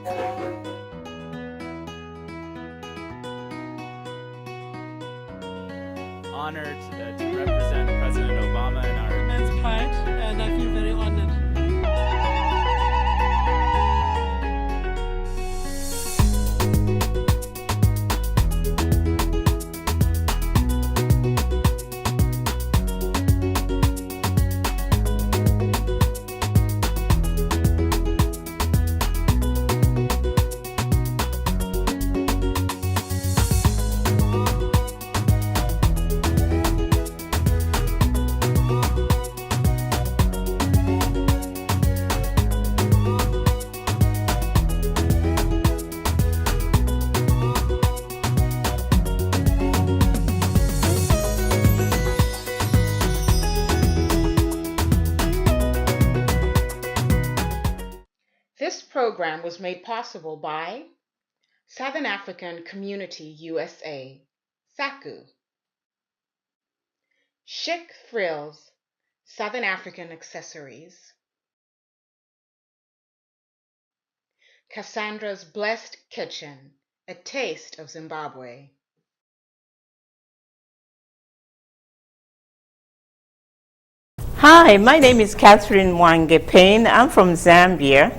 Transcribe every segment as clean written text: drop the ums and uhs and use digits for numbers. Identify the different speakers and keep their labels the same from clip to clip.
Speaker 1: Honored to represent President Obama in our
Speaker 2: immense pride, and I feel very honored.
Speaker 3: This program was made possible by Southern African Community USA, SACU, Chic Frills, Southern African Accessories, Cassandra's Blessed Kitchen, a taste of Zimbabwe.
Speaker 4: Hi, my name is Catherin Mwange-Payne. I'm from Zambia,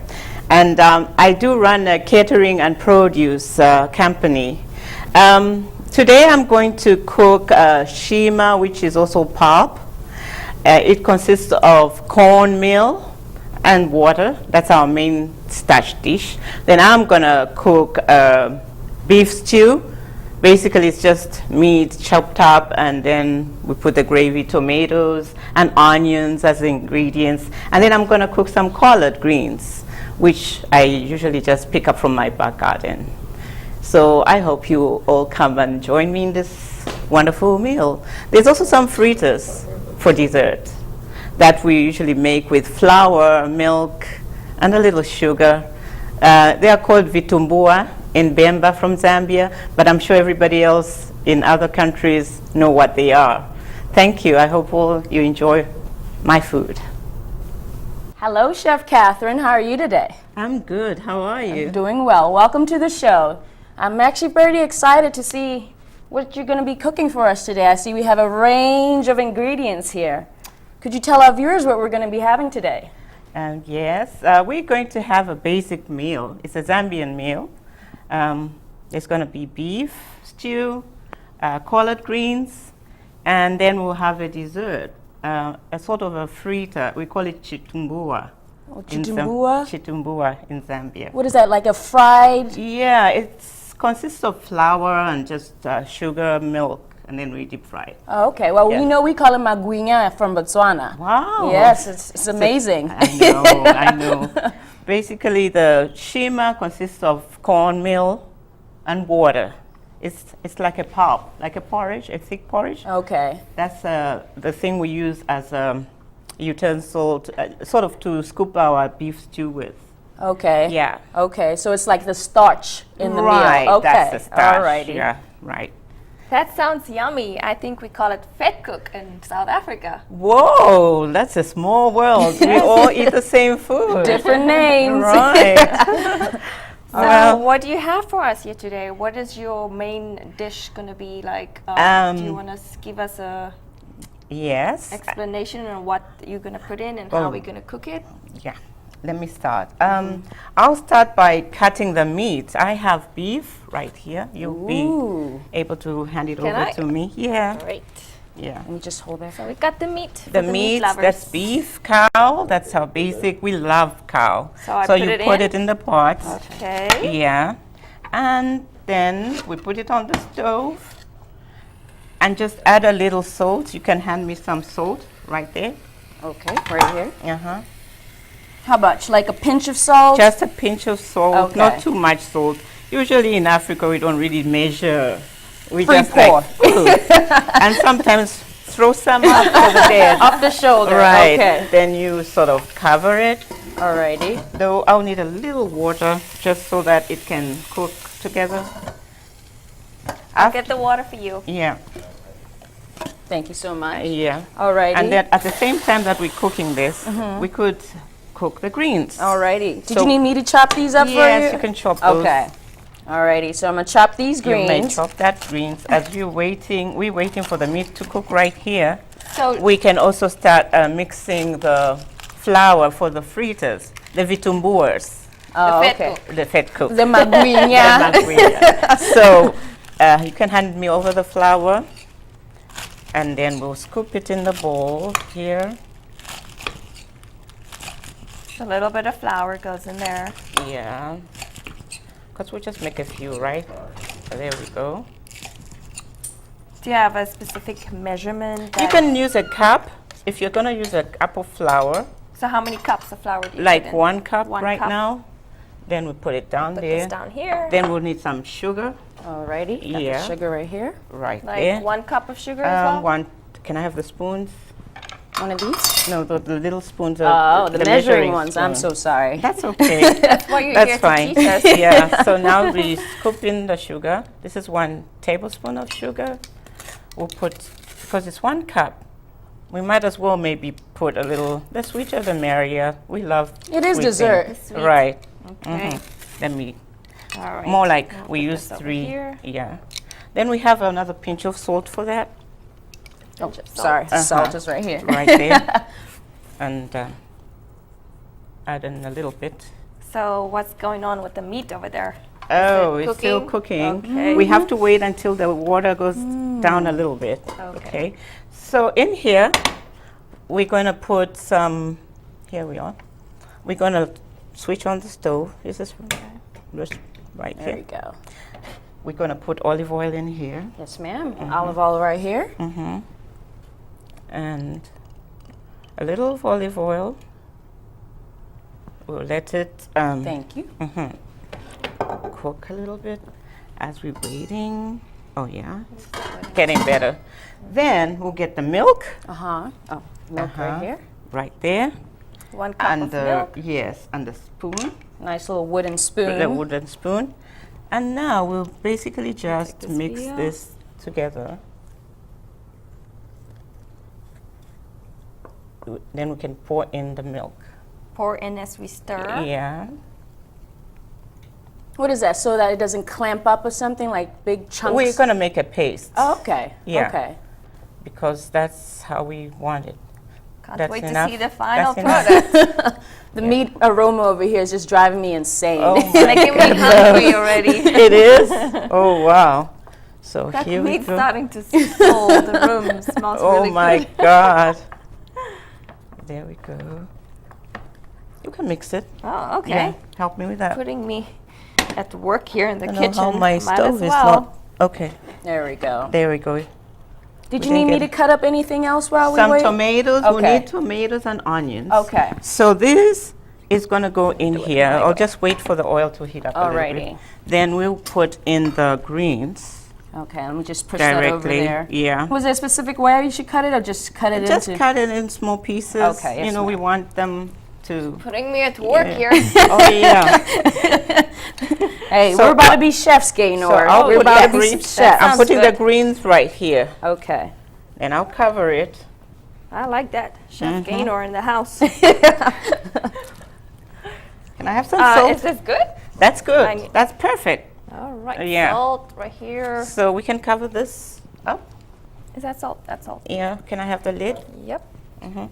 Speaker 4: and I do run a catering and produce company. Today I'm going to cook shima, which is also pulp. It consists of cornmeal and water. That's our main starch dish. Then I'm gonna cook beef stew. Basically, it's just meat chopped up, and then we put the gravy, tomatoes, and onions as the ingredients. And then I'm gonna cook some collard greens, which I usually just pick up from my back garden. So I hope you all come and join me in this wonderful meal. There's also some fritters for dessert that we usually make with flour, milk, and a little sugar. They are called vitumbuwa in Bemba from Zambia, but I'm sure everybody else in other countries know what they are. Thank you. I hope all you enjoy my food.
Speaker 5: Hello, Chef Catherin. How are you today?
Speaker 4: I'm good. How are you?
Speaker 5: I'm doing well. Welcome to the show. I'm actually pretty excited to see what you're going to be cooking for us today. I see we have a range of ingredients here. Could you tell our viewers what we're going to be having today?
Speaker 4: Yes, we're going to have a basic meal. It's a Zambian meal. There's going to be beef stew, collard greens, and then we'll have a dessert, a sort of a fritter. We call it vitumbuwa.
Speaker 5: Oh, vitumbua?
Speaker 4: Vitumbuwa in Zambia.
Speaker 5: What is that, like a fried?
Speaker 4: Yeah, it consists of flour and just sugar, milk, and then we deep fry it.
Speaker 5: Oh, okay. Well,
Speaker 4: Yes.
Speaker 5: we know we call it magwinya from Botswana.
Speaker 4: Wow.
Speaker 5: Yes, it's amazing.
Speaker 4: I know. Basically, the shima consists of cornmeal and water. It's like a pulp, like a porridge, a thick porridge.
Speaker 5: Okay.
Speaker 4: That's the thing we use as a utensil, sort of to scoop our beef stew with.
Speaker 5: Okay.
Speaker 4: Yeah.
Speaker 5: Okay, so it's like the starch in the
Speaker 4: Right,
Speaker 5: meal. Okay.
Speaker 4: that's the starch.
Speaker 5: Alrighty.
Speaker 4: Yeah, right.
Speaker 6: That sounds yummy. I think we call it vetkoek in South Africa.
Speaker 4: Whoa, that's a small world. We all eat the same food.
Speaker 5: Different names.
Speaker 4: Right.
Speaker 6: So
Speaker 4: Well,
Speaker 6: what do you have for us here today? What is your main dish going to be like? Do you want to give us a
Speaker 4: yes.
Speaker 6: explanation on what you're going to put in and how we're going to cook it?
Speaker 4: Yeah, let me start. I'll start by cutting the meat. I have beef right here. You'll be able to hand it
Speaker 6: Can
Speaker 4: over
Speaker 6: I?
Speaker 4: to me. Yeah,
Speaker 6: Great.
Speaker 4: yeah.
Speaker 5: Let me just hold that.
Speaker 6: So we got the meat.
Speaker 4: The
Speaker 6: for the meat lovers.
Speaker 4: that's beef, cow. That's our basic. We love cow.
Speaker 6: So I put
Speaker 4: you
Speaker 6: it
Speaker 4: put
Speaker 6: in?
Speaker 4: it in the pot.
Speaker 6: Okay.
Speaker 4: Yeah, and then we put it on the stove and just add a little salt. You can hand me some salt right there.
Speaker 5: Okay, right here.
Speaker 4: Uh-huh.
Speaker 5: How much? Like a pinch of salt?
Speaker 4: Just a pinch of salt,
Speaker 5: Okay.
Speaker 4: not too much salt. Usually in Africa we don't really measure. We
Speaker 5: Free
Speaker 4: just
Speaker 5: pour.
Speaker 4: like food. And sometimes throw some up over there.
Speaker 5: Off the shoulder.
Speaker 4: Right.
Speaker 5: Okay.
Speaker 4: Then you sort of cover it.
Speaker 5: Alrighty.
Speaker 4: Though I'll need a little water just so that it can cook together.
Speaker 6: I'll get the water for you.
Speaker 4: Yeah.
Speaker 5: Thank you so much.
Speaker 4: Yeah.
Speaker 5: Alrighty.
Speaker 4: And then at the same time that we're cooking this, we could cook the greens.
Speaker 5: Alrighty. Did
Speaker 4: So-
Speaker 5: you need me to chop these up for you?
Speaker 4: Yes, you can chop those.
Speaker 5: Okay. Alrighty, so I'm gonna chop these
Speaker 4: You may
Speaker 5: greens.
Speaker 4: chop that greens. As we're waiting for the meat to cook right here.
Speaker 6: So
Speaker 4: We can also start mixing the flour for the fritters, the vitumbuas,
Speaker 5: Oh,
Speaker 6: fat
Speaker 5: okay.
Speaker 4: the fat cook.
Speaker 5: The magwinya.
Speaker 4: So you can hand me over the flour, and then we'll scoop it in the bowl here.
Speaker 6: a little bit of flour goes in there.
Speaker 4: Yeah, because we'll just make a few, right? So there we go.
Speaker 6: Do you have a specific measurement?
Speaker 4: You can use a cup if you're gonna use a cup of flour,
Speaker 6: So how many cups of flour do you
Speaker 4: like
Speaker 6: put in?
Speaker 4: 1 cup
Speaker 6: One
Speaker 4: right
Speaker 6: cup.
Speaker 4: now. Then we put it down
Speaker 6: Put
Speaker 4: there.
Speaker 6: this down here.
Speaker 4: Then we'll need some sugar
Speaker 5: Alrighty, got
Speaker 4: Yeah.
Speaker 5: the sugar right here.
Speaker 4: right
Speaker 6: Like
Speaker 4: there.
Speaker 6: 1 cup of sugar as well?
Speaker 4: One. Can I have the spoons?
Speaker 5: One of these?
Speaker 4: No, the little spoons. Of
Speaker 5: Oh, the measuring ones. I'm
Speaker 4: spoon.
Speaker 5: so sorry.
Speaker 4: That's okay.
Speaker 6: That's why you're
Speaker 4: That's
Speaker 6: here
Speaker 4: fine.
Speaker 6: to teach us.
Speaker 4: Yeah. So now we scoop in the sugar. This is 1 tablespoon of sugar. We'll put, because it's 1 cup, we might as well maybe put a little. The sweeter the merrier. We love.
Speaker 5: It is
Speaker 4: sweet
Speaker 5: dessert.
Speaker 4: things.
Speaker 6: Sweet.
Speaker 4: Right.
Speaker 6: Okay.
Speaker 4: Let me.
Speaker 6: All right.
Speaker 4: More like
Speaker 6: I'll
Speaker 4: we
Speaker 6: put
Speaker 4: use
Speaker 6: this over
Speaker 4: 3.
Speaker 6: here.
Speaker 4: Yeah. Then we have another pinch of salt for that.
Speaker 5: Oh,
Speaker 6: Pinch of salt.
Speaker 5: sorry,
Speaker 4: Uh-huh.
Speaker 5: salt is right here.
Speaker 4: Right there. And add in a little bit.
Speaker 6: So what's going on with the meat over there?
Speaker 4: Oh,
Speaker 6: it
Speaker 4: it's still
Speaker 6: cooking?
Speaker 4: cooking.
Speaker 6: Okay.
Speaker 4: We have to wait until the water goes down a little bit.
Speaker 6: Okay.
Speaker 4: So in here, we're going to put some. Here we are. We're going to switch on the stove. Is this just right
Speaker 5: There we
Speaker 4: here?
Speaker 5: go.
Speaker 4: We're going to put olive oil in here.
Speaker 5: Yes, ma'am. Olive oil right here.
Speaker 4: And a little of olive oil. We'll let it
Speaker 5: Thank you.
Speaker 4: cook a little bit as we're waiting. Oh yeah, it's getting better. Then we'll get the milk
Speaker 5: Uh-huh. Oh, milk
Speaker 4: Uh-huh.
Speaker 5: right here.
Speaker 4: right there.
Speaker 6: 1 cup
Speaker 4: And
Speaker 6: of
Speaker 4: the
Speaker 6: milk.
Speaker 4: yes, and the spoon,
Speaker 5: Nice little wooden spoon.
Speaker 4: the wooden spoon. And now we'll basically just
Speaker 6: this
Speaker 4: mix
Speaker 6: video.
Speaker 4: this together. Then we can pour in the milk.
Speaker 6: Pour in as we stir.
Speaker 4: Yeah.
Speaker 5: What is that? So that it doesn't clamp up or something like big chunks?
Speaker 4: We're gonna make a paste.
Speaker 5: Oh, okay.
Speaker 4: Yeah.
Speaker 5: Okay.
Speaker 4: Because that's how we want it.
Speaker 6: Can't
Speaker 4: That's
Speaker 6: wait
Speaker 4: enough.
Speaker 6: to see the final
Speaker 4: That's enough.
Speaker 6: product.
Speaker 5: The meat aroma over here is just driving me insane.
Speaker 4: Oh
Speaker 6: Making me hungry already.
Speaker 4: It is? Oh, wow. So
Speaker 6: That
Speaker 4: here we
Speaker 6: meat's
Speaker 4: go.
Speaker 6: starting to fill the room. Smells
Speaker 4: Oh
Speaker 6: really
Speaker 4: my
Speaker 6: good.
Speaker 4: God. There we go. You can mix it.
Speaker 6: Oh, okay.
Speaker 4: Yeah, help me with that.
Speaker 6: Putting me at work here in the
Speaker 4: I know
Speaker 6: kitchen.
Speaker 4: how my
Speaker 6: Might
Speaker 4: stove
Speaker 6: as
Speaker 4: is
Speaker 6: well.
Speaker 4: not. Okay,
Speaker 5: There we go.
Speaker 4: there we go.
Speaker 5: Did
Speaker 4: We
Speaker 5: you need
Speaker 4: can
Speaker 5: me
Speaker 4: get
Speaker 5: to cut up anything else while we
Speaker 4: Some
Speaker 5: wait?
Speaker 4: tomatoes. We
Speaker 5: Okay.
Speaker 4: need tomatoes and onions.
Speaker 5: Okay.
Speaker 4: So this is going to go in here. I'll just wait for the oil to heat up a little bit.
Speaker 5: Alrighty.
Speaker 4: Then we'll put in the greens
Speaker 5: Okay, let me just push that over
Speaker 4: directly.
Speaker 5: there.
Speaker 4: Yeah.
Speaker 5: Was there a specific way you should cut it or just cut it
Speaker 4: Just
Speaker 5: into?
Speaker 4: cut it in small pieces.
Speaker 5: Okay, yes,
Speaker 4: You know, we
Speaker 5: ma'am.
Speaker 4: want them to.
Speaker 6: Putting me at work
Speaker 4: Yeah.
Speaker 6: here.
Speaker 4: Oh yeah.
Speaker 5: Hey,
Speaker 4: So
Speaker 5: we're about to be chefs, Gaynor.
Speaker 4: So I'll
Speaker 5: we're
Speaker 4: put
Speaker 5: about
Speaker 4: the
Speaker 5: to be some
Speaker 4: greens.
Speaker 5: chefs.
Speaker 4: I'm
Speaker 6: Sounds
Speaker 4: putting the
Speaker 6: good.
Speaker 4: greens right here,
Speaker 5: Okay.
Speaker 4: and I'll cover it.
Speaker 6: I like that. Chef Gaynor in the house.
Speaker 4: Can I have some salt?
Speaker 6: Is this good?
Speaker 4: That's good.
Speaker 6: I-
Speaker 4: That's perfect.
Speaker 6: All right.
Speaker 4: Yeah.
Speaker 6: Salt right here.
Speaker 4: So we can cover this up.
Speaker 6: Is that salt? That's salt.
Speaker 4: Yeah. Can I have the lid?
Speaker 6: Yep.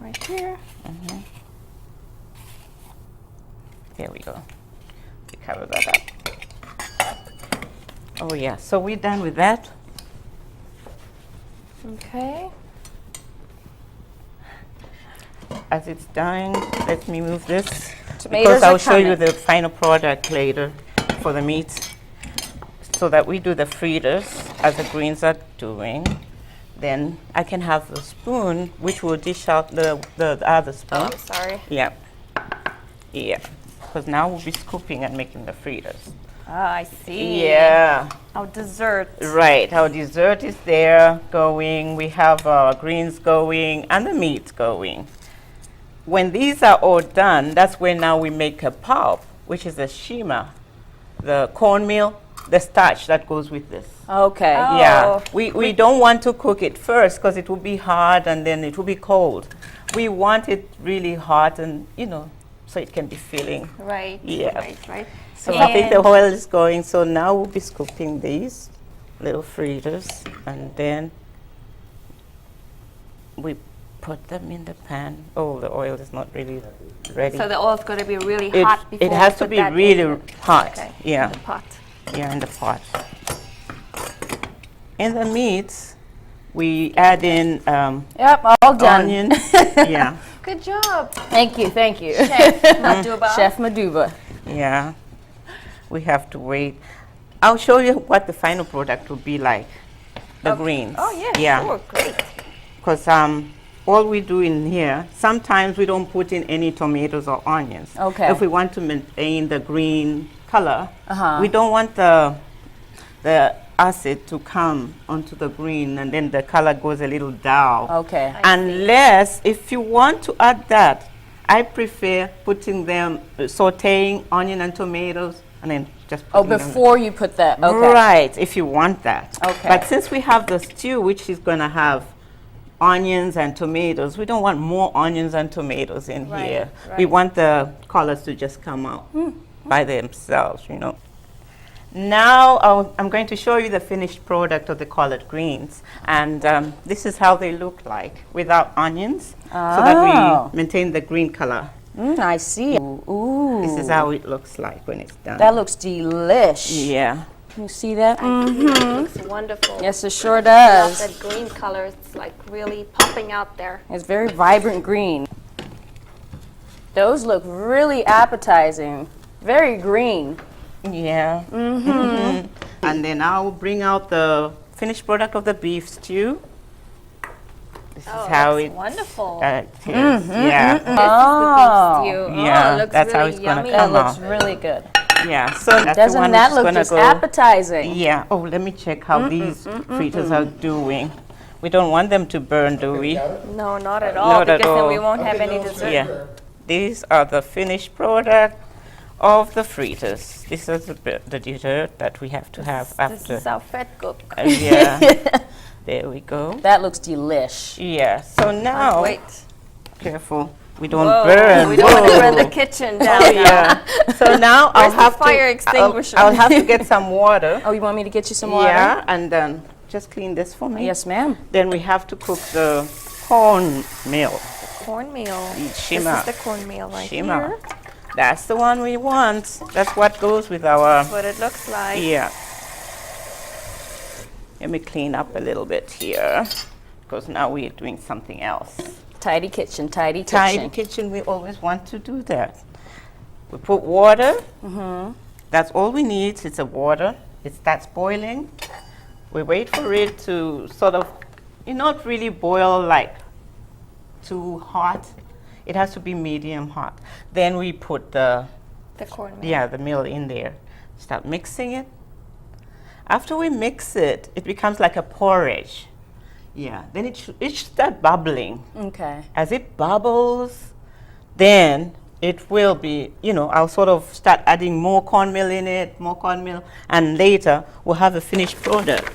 Speaker 6: Right here.
Speaker 4: There we go. We cover that up. Oh yeah. So we're done with that.
Speaker 6: Okay.
Speaker 4: As it's done, let me move this
Speaker 5: Tomatoes
Speaker 4: because
Speaker 5: are
Speaker 4: I'll show you
Speaker 5: coming.
Speaker 4: the final product later for the meat, so that we do the fritters as the greens are doing. Then I can have the spoon, which will dish out the other spoon.
Speaker 6: Oh, sorry.
Speaker 4: Yeah, yeah. Because now we'll be scooping and making the fritters.
Speaker 6: Ah, I see.
Speaker 4: Yeah.
Speaker 6: Our dessert.
Speaker 4: Right, our dessert is there going, we have our greens going, and the meat going. When these are all done, that's when now we make a pulp, which is a shima, the cornmeal, the starch that goes with this.
Speaker 5: Okay.
Speaker 6: Oh.
Speaker 4: Yeah, we don't want to cook it first because it will be hard and then it will be cold. We want it really hot and, you know, so it can be filling.
Speaker 6: Right.
Speaker 4: Yeah.
Speaker 6: Right.
Speaker 4: So I think the oil is going. So now we'll be scooping these little fritters, and then we put them in the pan. Oh, the oil is not really ready.
Speaker 6: So the oil's got to be really hot before
Speaker 4: it has
Speaker 6: we
Speaker 4: to
Speaker 6: put
Speaker 4: be
Speaker 6: that
Speaker 4: really
Speaker 6: in.
Speaker 4: hot.
Speaker 6: Okay.
Speaker 4: Yeah.
Speaker 6: In the pot.
Speaker 4: Yeah, in the pot. In the meats, we add in
Speaker 5: Yep, all done.
Speaker 4: onion. Yeah,
Speaker 6: Good job,
Speaker 5: Thank you, thank you.
Speaker 6: Chef Maduba.
Speaker 5: Chef Maduba.
Speaker 4: yeah. We have to wait. I'll show you what the final product will be like. The greens.
Speaker 6: Oh yeah,
Speaker 4: Yeah.
Speaker 6: sure, great.
Speaker 4: Because all we do in here, sometimes we don't put in any tomatoes or onions.
Speaker 5: Okay.
Speaker 4: If we want to maintain the green color,
Speaker 5: Uh-huh.
Speaker 4: we don't want the acid to come onto the green, and then the color goes a little dull.
Speaker 5: Okay.
Speaker 4: Unless, if you want to add that, I prefer putting them, sauteing onion and tomatoes, and then just
Speaker 5: Oh,
Speaker 4: putting them.
Speaker 5: before you put that. Okay.
Speaker 4: Right, if you want that.
Speaker 5: Okay.
Speaker 4: But since we have the stew, which is going to have onions and tomatoes, we don't want more onions and tomatoes in
Speaker 6: Right,
Speaker 4: here. We
Speaker 6: right.
Speaker 4: want the colors to just come out by themselves, you know. Now I'm going to show you the finished product of the collard greens, and this is how they look like without onions, so that
Speaker 5: Oh.
Speaker 4: we maintain the green color.
Speaker 5: I see. Ooh.
Speaker 4: This is how it looks like when it's done.
Speaker 5: That looks delish.
Speaker 4: Yeah.
Speaker 5: Can you see that?
Speaker 6: It looks wonderful.
Speaker 5: Yes, it sure
Speaker 6: Love
Speaker 5: does.
Speaker 6: that green color. It's like really popping out there.
Speaker 5: It's very vibrant green. Those look really appetizing. Very green.
Speaker 4: Yeah. And then I'll bring out the finished product of the beef stew. This is how
Speaker 6: that's
Speaker 4: it
Speaker 6: wonderful.
Speaker 4: tastes. Yeah.
Speaker 6: This is the beef stew.
Speaker 4: Yeah,
Speaker 6: Oh, it looks
Speaker 4: that's how
Speaker 6: really
Speaker 4: it's gonna
Speaker 6: yummy.
Speaker 5: That
Speaker 4: come
Speaker 5: looks
Speaker 4: out.
Speaker 5: really good.
Speaker 4: Yeah. So that's the
Speaker 5: Doesn't
Speaker 4: one
Speaker 5: that
Speaker 4: which is
Speaker 5: look
Speaker 4: gonna
Speaker 5: just
Speaker 4: go.
Speaker 5: appetizing?
Speaker 4: Yeah. Oh, let me check how these fritters are doing. We don't want them to burn, do we?
Speaker 6: No, not at all,
Speaker 4: Not at
Speaker 6: because then we
Speaker 4: all.
Speaker 6: won't have any dessert.
Speaker 4: Yeah. These are the finished product of the fritters. This is the dessert that we have to have
Speaker 6: This
Speaker 4: after.
Speaker 6: is our fat cook.
Speaker 4: Yeah. There we go.
Speaker 5: That looks delish.
Speaker 4: Yeah. So now,
Speaker 6: Wait.
Speaker 4: careful, we don't
Speaker 6: Whoa,
Speaker 4: burn.
Speaker 6: we don't want to burn the
Speaker 4: Whoa.
Speaker 6: kitchen down now.
Speaker 4: Yeah. So now I'll
Speaker 6: Where's the
Speaker 4: have
Speaker 6: fire
Speaker 4: to.
Speaker 6: extinguisher?
Speaker 4: I'll have to get some water.
Speaker 5: Oh, you want me to get you some water?
Speaker 4: Yeah, and then just clean this for me.
Speaker 5: Yes, ma'am.
Speaker 4: Then we have to cook the cornmeal.
Speaker 6: Cornmeal.
Speaker 4: Nshima.
Speaker 6: This is the cornmeal right
Speaker 4: Shima.
Speaker 6: here.
Speaker 4: That's the one we want. That's what goes with our.
Speaker 6: That's what it looks like.
Speaker 4: Yeah. Let me clean up a little bit here, because now we're doing something else.
Speaker 5: Tidy kitchen, tidy kitchen.
Speaker 4: Tidy kitchen, we always want to do that. We put water. That's all we need. It's a water. It starts boiling. We wait for it to sort of, not really boil like too hot. It has to be medium hot. Then we put the
Speaker 6: cornmeal.
Speaker 4: the meal in there. Start mixing it. After we mix it, it becomes like a porridge. Yeah. Then it should start bubbling.
Speaker 5: Okay.
Speaker 4: As it bubbles, then it will be, I'll sort of start adding more cornmeal in it, more cornmeal, and later we'll have a finished product.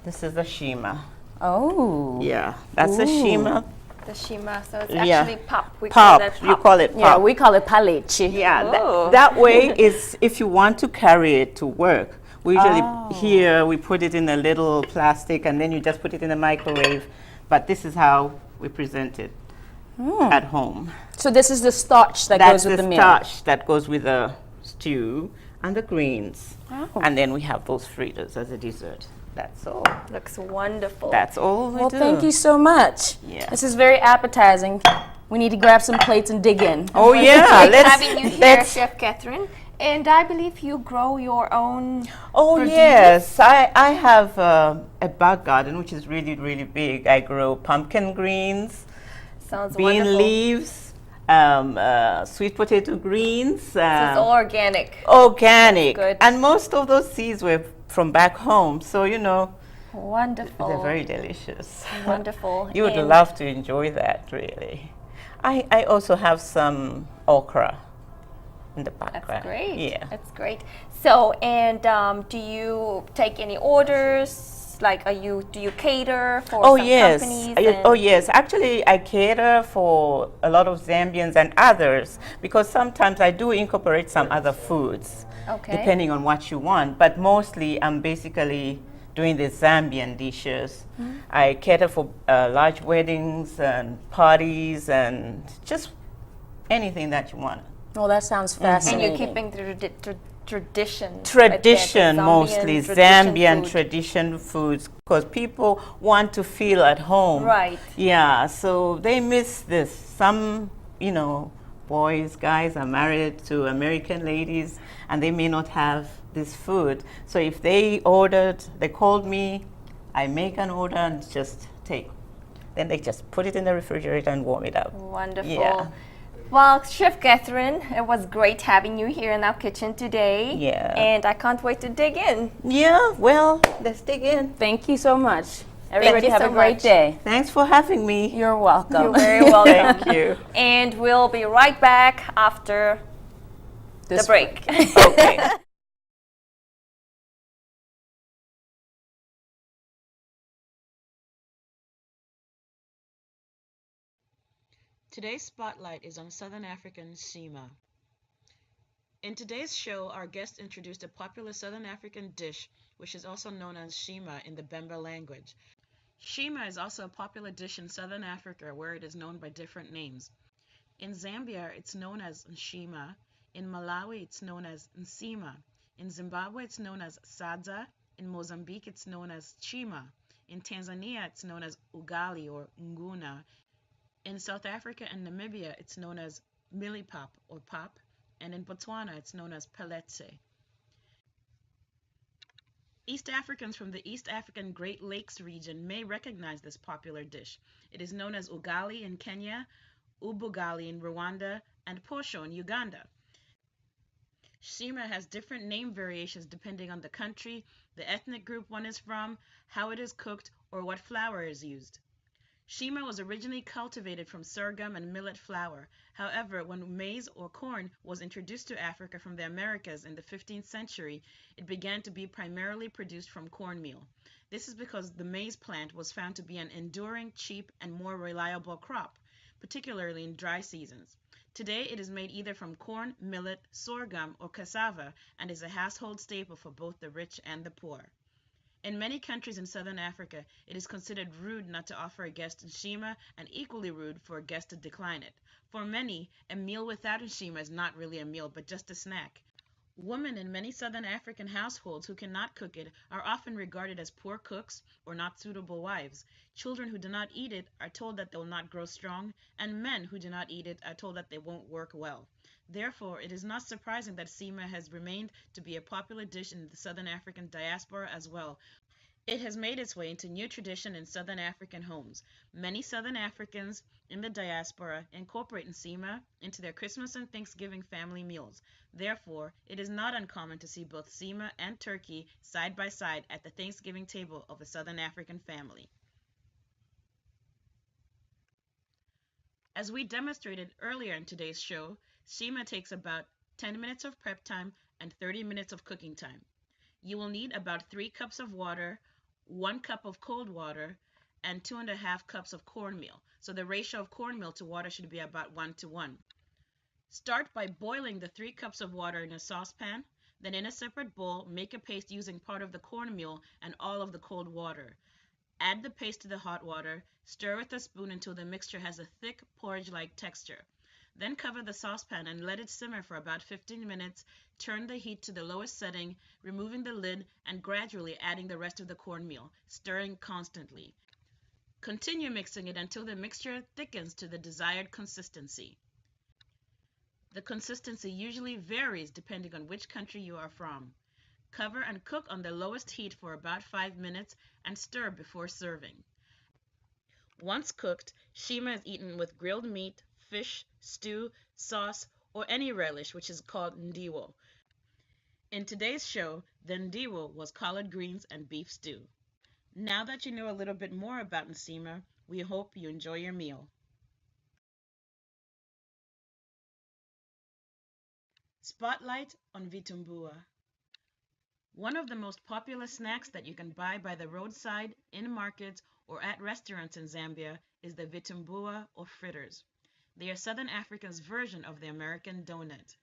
Speaker 4: This is the shima.
Speaker 5: Oh.
Speaker 4: Yeah, that's the shima.
Speaker 6: The shima, so it's
Speaker 4: Yeah.
Speaker 6: actually pop. We call
Speaker 4: Pop,
Speaker 6: that pop.
Speaker 4: you call it pop.
Speaker 5: Yeah, we call it palichi.
Speaker 4: Yeah,
Speaker 6: Oh.
Speaker 4: that way is if you want to carry it to work. We usually here we put it in a little plastic and then you just put it in the microwave. But this is how we present it at home.
Speaker 5: So this is the starch that
Speaker 4: That's
Speaker 5: goes with
Speaker 4: the
Speaker 5: the meal.
Speaker 4: starch that goes with the stew and the greens.
Speaker 5: Oh.
Speaker 4: And then we have those fritters as a dessert. That's all.
Speaker 6: Looks wonderful.
Speaker 4: That's all we
Speaker 5: Well,
Speaker 4: do.
Speaker 5: thank you so much.
Speaker 4: Yeah.
Speaker 5: This is very appetizing. We need to grab some plates and dig in.
Speaker 4: Oh yeah,
Speaker 6: Great having you here,
Speaker 4: let's
Speaker 6: Chef Catherine. And I believe you grow your own.
Speaker 4: Oh
Speaker 6: produce?
Speaker 4: yes, I have a back garden which is really, really big. I grow pumpkin greens,
Speaker 6: Sounds
Speaker 4: bean
Speaker 6: wonderful.
Speaker 4: leaves, sweet potato greens.
Speaker 6: So it's all organic.
Speaker 4: Organic.
Speaker 6: That's good.
Speaker 4: And most of those seeds were from back home, so
Speaker 6: Wonderful.
Speaker 4: they're very delicious.
Speaker 6: Wonderful.
Speaker 4: You would
Speaker 6: And
Speaker 4: love to enjoy that, really. I also have some okra in the background.
Speaker 6: That's great.
Speaker 4: Yeah.
Speaker 6: That's great. So, and do you take any orders? Like, do you cater for
Speaker 4: Oh
Speaker 6: some
Speaker 4: yes.
Speaker 6: companies?
Speaker 4: Oh yes. Actually, I cater for a lot of Zambians and others because sometimes I do incorporate some other foods,
Speaker 6: Okay.
Speaker 4: depending on what you want. But mostly, I'm basically doing the Zambian dishes. I cater for large weddings and parties and just anything that you want.
Speaker 5: Oh, that sounds
Speaker 6: And
Speaker 5: fascinating.
Speaker 6: you're keeping the tradition.
Speaker 4: Tradition, mostly Zambian
Speaker 6: food.
Speaker 4: tradition foods, because people want to feel at home.
Speaker 6: Right.
Speaker 4: Yeah, so they miss this. Some, boys, guys are married to American ladies, and they may not have this food. So if they called me, I make an order and just take. Then they just put it in the refrigerator and warm it up.
Speaker 6: Wonderful.
Speaker 4: Yeah.
Speaker 6: Well, Chef Catherin, it was great having you here in our kitchen today.
Speaker 4: Yeah.
Speaker 6: And I can't wait to dig in.
Speaker 4: Yeah, well, let's dig in.
Speaker 5: Thank you so much. Everybody
Speaker 6: you
Speaker 5: have
Speaker 6: so
Speaker 5: a great
Speaker 6: much.
Speaker 5: day.
Speaker 4: Thanks for having me.
Speaker 5: You're welcome.
Speaker 6: You're very welcome.
Speaker 4: Thank you.
Speaker 6: And we'll be right back after the break.
Speaker 4: Okay.
Speaker 3: Today's spotlight is on Southern African shima. In today's show, our guest introduced a popular Southern African dish, which is also known as shima in the Bemba language. Shima is also a popular dish in Southern Africa, where it is known by different names. In Zambia, it's known as Nshima. In Malawi, it's known as nsima. In Zimbabwe, it's known as sadza. In Mozambique, it's known as chima. In Tanzania, it's known as ugali or nguna. In South Africa and Namibia, it's known as millipap or pap. And in Botswana, it's known as peletse. East Africans from the East African Great Lakes region may recognize this popular dish. It is known as ugali in Kenya, ubugali in Rwanda, and posho in Uganda. Shima has different name variations depending on the country, the ethnic group one is from, how it is cooked, or what flour is used. Shima was originally cultivated from sorghum and millet flour. However, when maize or corn was introduced to Africa from the Americas in the 15th century, it began to be primarily produced from cornmeal. This is because the maize plant was found to be an enduring, cheap, and more reliable crop, particularly in dry seasons. Today, it is made either from corn, millet, sorghum, or cassava, and is a household staple for both the rich and the poor. In many countries in southern Africa, it is considered rude not to offer a guest nshima and equally rude for a guest to decline it. For many, a meal without nshima is not really a meal, but just a snack. Women in many southern African households who cannot cook it are often regarded as poor cooks or not suitable wives. Children who do not eat it are told that they will not grow strong, and men who do not eat it are told that they won't work well. Therefore, it is not surprising that nsima has remained to be a popular dish in the southern African diaspora as well. It has made its way into new tradition in southern African homes. Many southern Africans in the diaspora incorporate nsima into their Christmas and Thanksgiving family meals. Therefore, it is not uncommon to see both nsima and turkey side by side at the Thanksgiving table of a southern African family. As we demonstrated earlier in today's show, nsima takes about 10 minutes of prep time and 30 minutes of cooking time. You will need about 3 cups of water, 1 cup of cold water, and 2.5 cups of cornmeal. So the ratio of cornmeal to water should be about 1:1. Start by boiling the 3 cups of water in a saucepan. Then in a separate bowl, make a paste using part of the cornmeal and all of the cold water. Add the paste to the hot water, stir with a spoon until the mixture has a thick porridge-like texture. Then cover the saucepan and let it simmer for about 15 minutes. Turn the heat to the lowest setting, removing the lid and gradually adding the rest of the cornmeal, stirring constantly. Continue mixing it until the mixture thickens to the desired consistency. The consistency usually varies depending on which country you are from. Cover and cook on the lowest heat for about 5 minutes and stir before serving. Once cooked, nsima is eaten with grilled meat, fish, stew, sauce, or any relish, which is called ndiwo. In today's show, the ndiwo was collard greens and beef stew. Now that you know a little bit more about nsima, we hope you enjoy your meal. Spotlight on vitumbua. One of the most popular snacks that you can buy by the roadside, in markets, or at restaurants in Zambia is the vitumbuwa or fritters. They are Southern Africa's version of the American donut.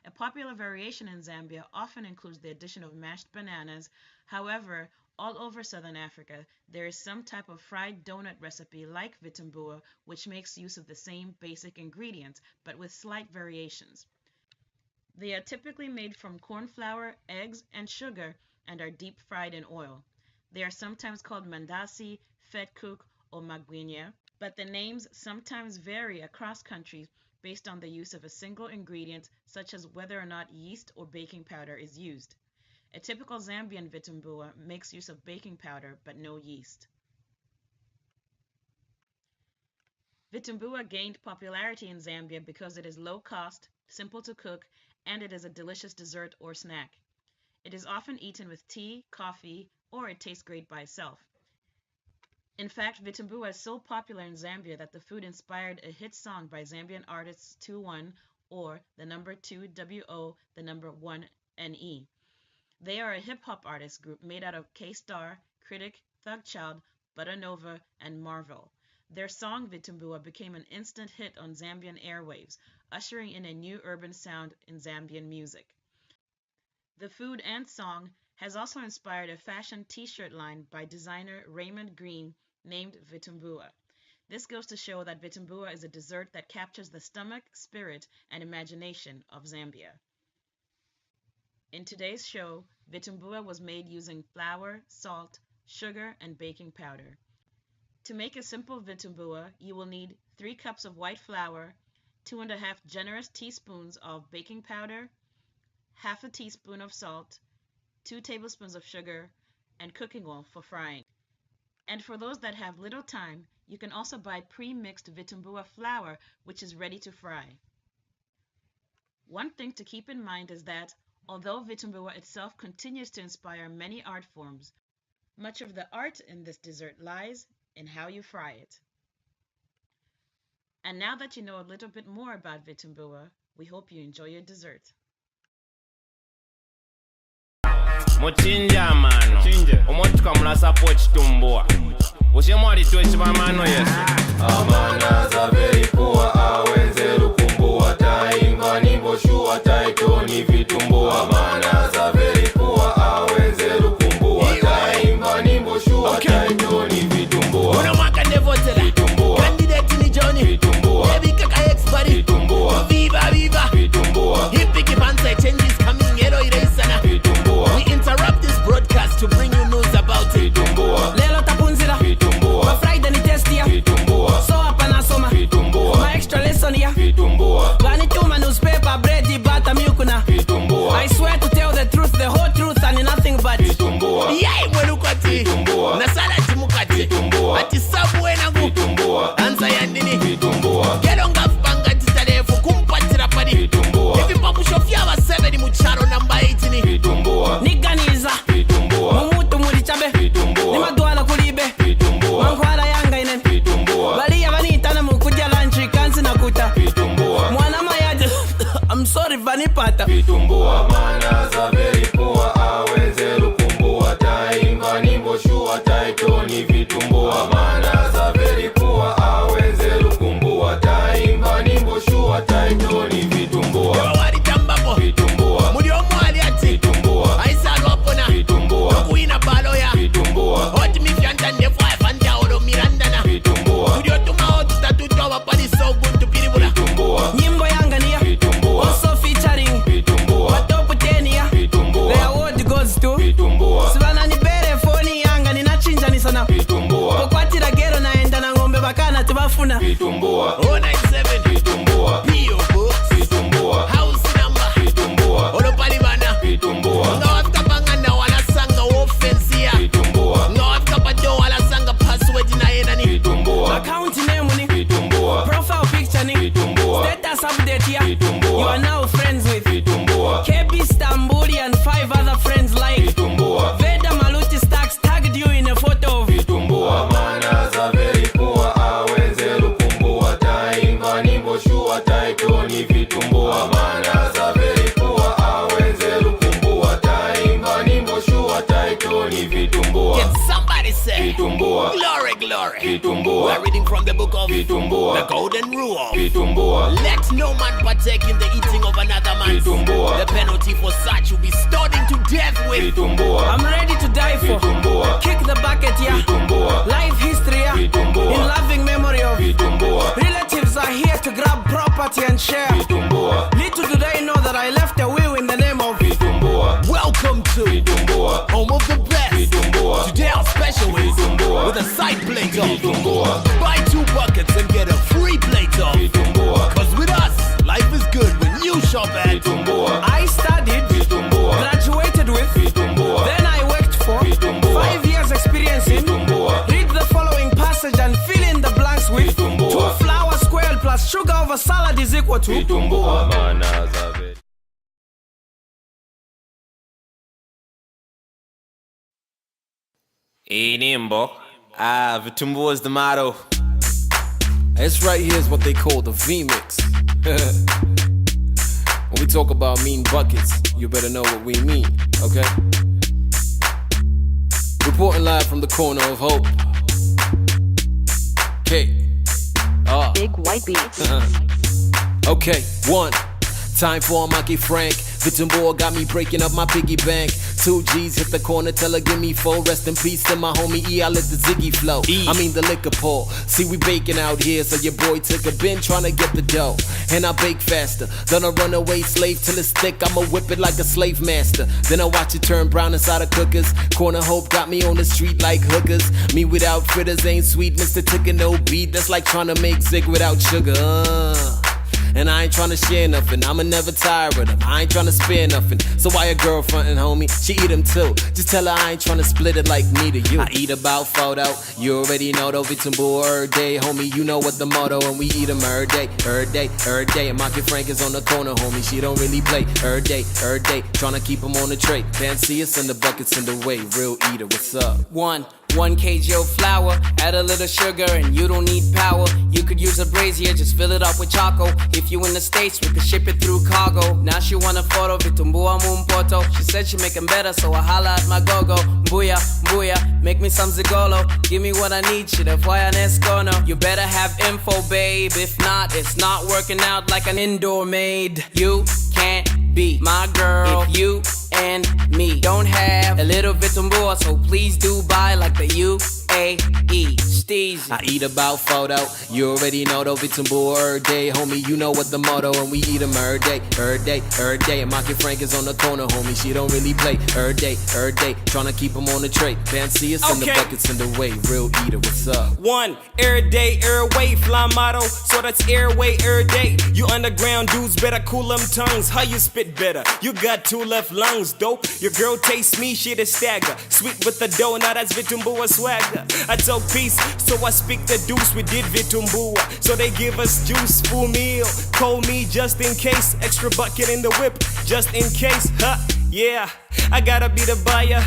Speaker 3: A popular variation in Zambia often includes the addition of mashed bananas. However, all over Southern Africa, there is some type of fried donut recipe like vitumbuwa, which makes use of the same basic ingredients, but with slight variations. They are typically made from corn flour, eggs, and sugar, and are deep fried in oil. They are sometimes called mandasi, vetkoek, or magwinya, but the names sometimes vary across countries based on the use of a single ingredient, such as whether or not yeast or baking powder is used. A typical Zambian vitumbuwa makes use of baking powder but no yeast. Vitumbuwa gained popularity in Zambia because it is low cost, simple to cook, and it is a delicious dessert or snack. It is often eaten with tea, coffee, or it tastes great by itself. In fact, vitumbuwa is so popular in Zambia that the food inspired a hit song by Zambian artists 21 or the number 2 WO, the number 1 NE. They are a hip-hop artist group made out of K-Star, Critic, Thugchild, Buttanova, and Marvel. Their song Vitumbuwa became an instant hit on Zambian airwaves, ushering in a new urban sound in Zambian music. The food and song has also inspired a fashion t-shirt line by designer Raymond Green named Vitumbuwa. This goes to show that vitumbuwa is a dessert that captures the stomach, spirit, and imagination of Zambia. In today's show, vitumbuwa was made using flour, salt, sugar, and baking powder. To make a simple vitumbuwa, you will need 3 cups of white flour, 2.5 generous teaspoons of baking powder, half a teaspoon of salt, 2 tablespoons of sugar, and cooking oil for frying. And for those that have little time, you can also buy pre-mixed vitumbuwa flour, which is ready to fry. One thing to keep in mind is that, although vitumbuwa itself continues to inspire many art forms, much of the art in this dessert lies in how you fry it. And now that you know a little bit more about vitumbuwa, we hope you enjoy your dessert.
Speaker 7: Muchinja mano omuntu kamulasa po chitumbuwa ushemwali tuechiba mano yesu amana za very poor awenze lukumbuwa taimba nimbo shua taitoni vitumbuwa amana za very poor awenze lukumbuwa taimba nimbo shua taitoni vitumbuwa una mwaka nevotela candidate ni Johnny vitumbuwa baby kaka expert vitumbuwa viva viva vitumbuwa hipiki panza changes coming ero ireisana vitumbuwa we interrupt this broadcast to bring you news about it vitumbuwa lelo tapunzira vitumbuwa ma Friday ni test ya vitumbuwa so hapa nasoma vitumbuwa ma extra lesson ya vitumbuwa bani tuma newspaper bread butter milk na vitumbuwa I swear to tell the truth the whole truth and nothing but vitumbuwa yai mwelukati vitumbuwa na sala timukati vitumbuwa ati sabwe nangu vitumbuwa anza ya nini vitumbuwa gelonga fpanga titarefu kumpatira padi vitumbuwa hivi pakushofia wa 7 mucharo namba 8 ni vitumbuwa niganiza vitumbuwa mumutu mulichabe vitumbuwa ni madwala kulibe vitumbuwa mankwala yanga inen vitumbuwa baliya vanitana mukudya lunch kansi nakuta vitumbuwa mwana mayaje I'm sorry vanipata vitumbuwa mana za very poor awenze lukumbuwa taimba nimbo shua taitoni vitumbuwa mana za very poor awenze lukumbuwa taimba nimbo shua taitoni vitumbuwa wali tambapo vitumbuwa muri omwali ati vitumbuwa aisalo apona vitumbuwa kuina balo ya vitumbuwa hot mi fyanta nefu afanja oro mirandana vitumbuwa studio tumao tutatutoa wapali so good to piribula vitumbuwa nyimbo yanga niya vitumbuwa also featuring vitumbuwa watopu 10 ya vitumbuwa the award goes to vitumbuwa sivana ni bere phone yanga ninachinja ni sana vitumbuwa kokwatira gero naenda na ngombe bakana tubafuna vitumbuwa 097 vitumbuwa PO Box vitumbuwa house number vitumbuwa olopali bana vitumbuwa ngawafika bangana wala sanga offense ya vitumbuwa ngawafika bado wala sanga password na yena ni vitumbuwa account name ni vitumbuwa profile picture ni vitumbuwa status update ya vitumbuwa you are now friends with vitumbuwa KB Stambuli and 5 other friends like vitumbuwa Veda Maluti Stacks tagged you in a photo of vitumbuwa mana za very poor awenze lukumbuwa taimba vitumbua.
Speaker 8: We're reading from the book of
Speaker 7: Vitumbua.
Speaker 8: the Golden Rule.
Speaker 7: Vitumbua.
Speaker 8: Let no man partake in the eating of another man's.
Speaker 7: Vitumbua.
Speaker 8: The penalty for such will be stoned to death with.
Speaker 7: Vitumbua.
Speaker 2: I'm ready to die for.
Speaker 7: Vitumbua.
Speaker 2: Kick the bucket, yeah.
Speaker 7: Vitumbua.
Speaker 2: Life history, yeah.
Speaker 7: Vitumbua.
Speaker 2: In loving memory of.
Speaker 7: Vitumbua.
Speaker 2: Relatives are here to grab property and share.
Speaker 7: Vitumbua.
Speaker 2: Little do they know that I left a will in the name of.
Speaker 7: Vitumbua.
Speaker 8: Welcome to
Speaker 7: Vitumbua.
Speaker 8: home of the best.
Speaker 7: Vitumbua.
Speaker 8: Today our special is
Speaker 7: Vitumbua.
Speaker 8: with a side plate of.
Speaker 7: Vitumbua.
Speaker 8: Buy 2 buckets and get a free plate of.
Speaker 7: Vitumbua.
Speaker 8: Cause with us, life is good when you shop at.
Speaker 7: Vitumbua.
Speaker 2: I studied,
Speaker 7: Vitumbua.
Speaker 2: graduated with,
Speaker 7: Vitumbua.
Speaker 2: then I worked for
Speaker 7: Vitumbua.
Speaker 2: 5 years experience in.
Speaker 7: Vitumbua.
Speaker 2: Read the following passage and fill in the blanks with.
Speaker 7: Vitumbua.
Speaker 2: 2 flour squared plus sugar over salad is equal to.
Speaker 7: Vitumbua. Maana za vitu.
Speaker 9: Inimbo. Vitumbua is the motto.
Speaker 10: This right here is what they call the V-mix. When we talk about mean buckets, you better know what we mean, okay? Reporting live from the corner of hope. Okay.
Speaker 11: Big white beats.
Speaker 10: Okay, 1. Time for a monkey Frank. Vitumbua got me breaking up my piggy bank. 2 G's hit the corner, tell her give me 4. Rest in peace to my homie E, I let the Ziggy flow. I mean the liquor pour. See we baking out here, so your boy took a bin trying to get the dough. And I bake faster than a runaway slave till it's thick. I'ma whip it like a slave master. Then I watch it turn brown inside of cookers. Corner hope got me on the street like hookers. Me without fritters ain't sweet, Mr. Ticker no beat. That's like trying to make zig without sugar. And I ain't tryna share nothing, I'ma never tire of them. I ain't tryna spare nothing, so why a girl frontin', homie? She eat them too, just tell her I ain't tryna split it like me to you. I eat about 4 out, you already know though. Vitumbua every day, homie, you know what the motto. And we eat them every day, every day, every day. And my kid Frank is on the corner, homie, she don't really play. Every day, tryna keep him on the tray. Fancy us in the buckets in the way, real eater, what's up?
Speaker 2: 1 kg of flour, add a little sugar and you don't need power. You could use a brazier, just fill it up with charcoal. If you in the States, we could ship it through cargo. Now she want a photo, vitumbua mumpoto. She said she make 'em better, so I holla at my go-go. Mbuya, mbuya, make me some zigolo. Give me what I need, shit, why an escono. You better have info, babe, if not, it's not working out like an indoor maid. You can't be my girl if you and me don't have a little vitumbua, so please do buy like the UAE. Steezy.
Speaker 10: I eat about 4 out, you already know though. Vitumbua every day, homie, you know what the motto. And we eat them every day, every day, every day. And my kid Frank is on the corner, homie, she don't really play. Every day, tryna keep him on the tray. Fancy us in the buckets in the way, real eater, what's up?
Speaker 9: 1, every day, every way, fly motto. So that's airway, every day. You underground dudes better cool them tongues. How you spit better? You got 2 left lungs, dope. Your girl tastes me, shit is stagger. Sweet with the dough, now that's vitumbua swagger. I talk peace, so I speak the deuce. We did vitumbua, so they give us juice, full meal. Call me just in case, extra bucket in the whip, just in case, huh? Yeah, I gotta be the buyer.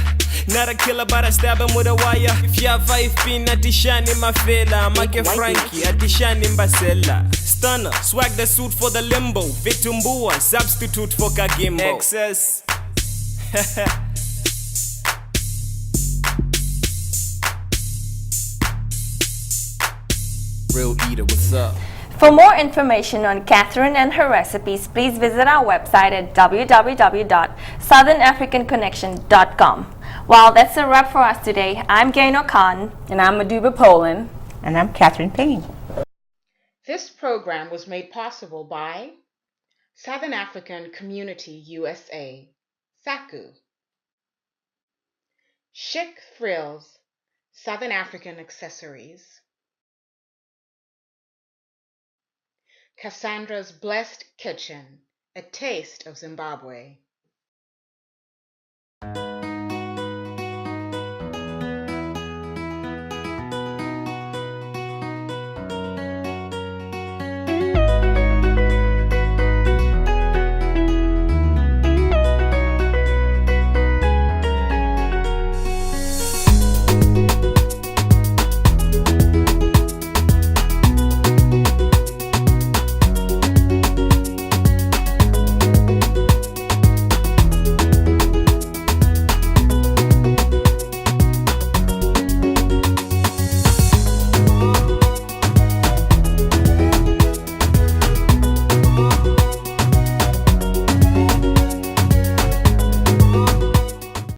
Speaker 9: Not a killer, but I stab him with a wire. If you have 5 pin, atishani mafela. Make Frankie, atishani mbasela. Stunner, swag the suit for the limbo. Vitumbua, substitute for kagimbo. Excess.
Speaker 10: Real eater, what's up?
Speaker 6: For more information on Catherine and her recipes, please visit our website at www.southernafricanconnection.com. Well, that's a wrap for us today. I'm Gaynor Khan.
Speaker 5: And I'm Maduba Polan.
Speaker 4: And I'm Catherin Mwange-Payne.
Speaker 3: This program was made possible by Southern African Community USA, SACU, Chic Thrills, Southern African Accessories, Cassandra's Blessed Kitchen, a taste of Zimbabwe,